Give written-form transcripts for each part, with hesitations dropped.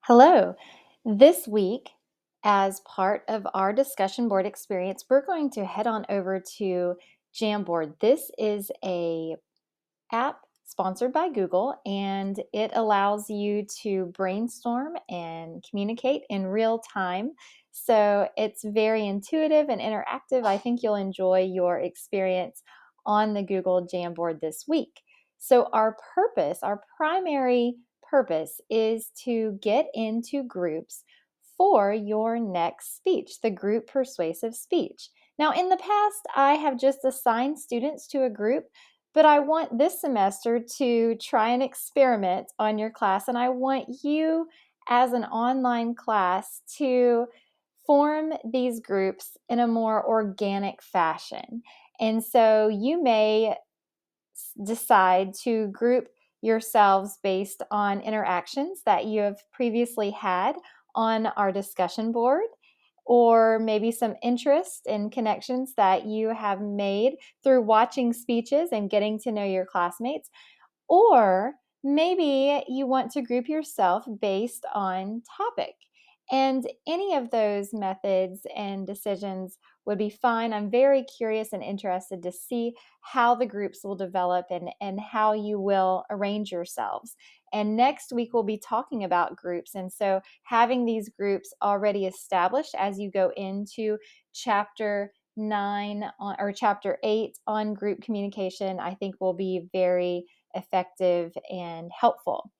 Hello. This week, as part of our discussion board experience, we're going to head on over to Jamboard. This is a app sponsored by Google, and it allows you to brainstorm and communicate in real time. So it's very intuitive and interactive. I think you'll enjoy your experience on the Google Jamboard this week. So our primary purpose is to get into groups for your next speech, the group persuasive speech. Now, in the past, I have just assigned students to a group, but I want this semester to try an experiment on your class, and I want you as an online class to form these groups in a more organic fashion. And so you may decide to group yourselves based on interactions that you have previously had on our discussion board, or maybe some interest and connections that you have made through watching speeches and getting to know your classmates. Or maybe you want to group yourself based on topic. And any of those methods and decisions would be fine. I'm very curious and interested to see how the groups will develop and how you will arrange yourselves. And next week, we'll be talking about groups. And so, having these groups already established as you go into chapter 8 on group communication, I think will be very effective and helpful.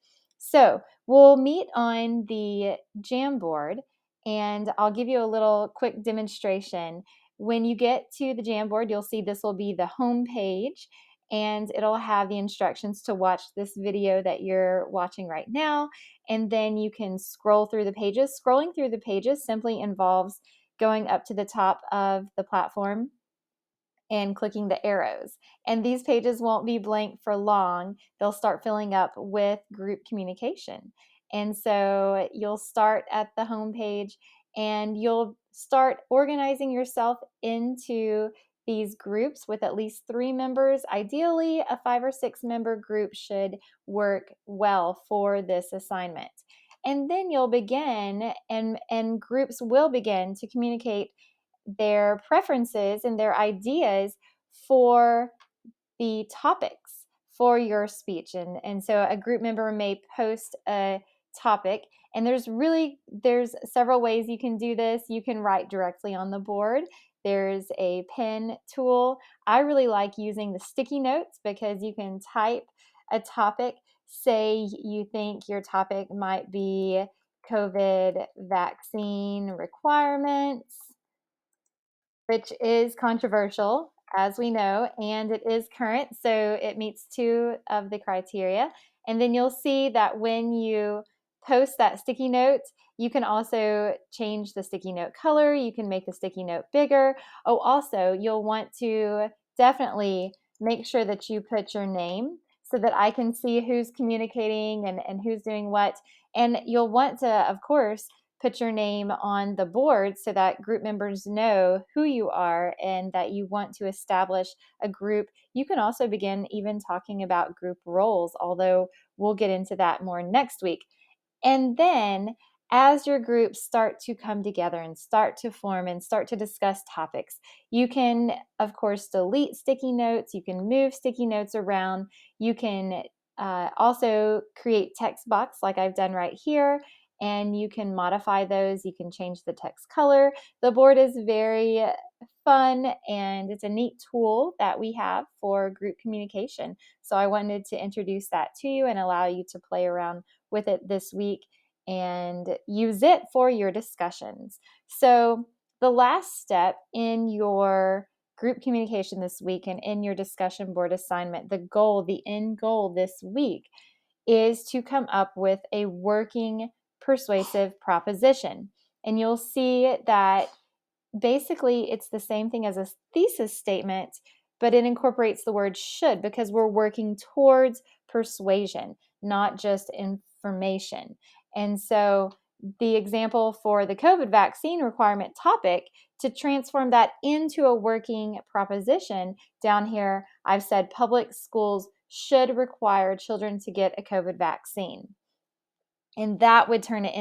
So we'll meet on the Jamboard, and I'll give you a little quick demonstration. When you get to the Jamboard, you'll see this will be the home page, and it'll have the instructions to watch this video that you're watching right now, and then you can scroll through the pages. Scrolling through the pages simply involves going up to the top of the platform and clicking the arrows. And these pages won't be blank for long. They'll start filling up with group communication. And so you'll start at the home page and you'll start organizing yourself into these groups with at least 3 members. Ideally, a 5 or 6 member group should work well for this assignment. And then you'll begin, and groups will begin to communicate their preferences and their ideas for the topics for your speech. And so a group member may post a topic, and there's several ways you can do this. You can write directly on the board. There's a pen tool. I really like using the sticky notes because you can type a topic. Say you think your topic might be COVID vaccine requirements, which is controversial, as we know, and it is current, so it meets 2 of the criteria. And then you'll see that when you post that sticky note, you can also change the sticky note color. You can make the sticky note bigger. Oh, also, you'll want to definitely make sure that you put your name so that I can see who's communicating and who's doing what. And you'll want to, of course, put your name on the board so that group members know who you are and that you want to establish a group. You can also begin even talking about group roles, although we'll get into that more next week. And then as your groups start to come together and start to form and start to discuss topics, you can, of course, delete sticky notes. You can move sticky notes around. You can also create text box like I've done right here, and you can modify those. You can change the text color. The board is very fun, and it's a neat tool that we have for group communication. So I wanted to introduce that to you and allow you to play around with it this week and use it for your discussions. So the last step in your group communication this week and in your discussion board assignment, the end goal this week is to come up with a working persuasive proposition. And you'll see that basically it's the same thing as a thesis statement, but it incorporates the word should because we're working towards persuasion, not just information. And so the example for the COVID vaccine requirement topic, to transform that into a working proposition, down here I've said public schools should require children to get a COVID vaccine. And that would turn it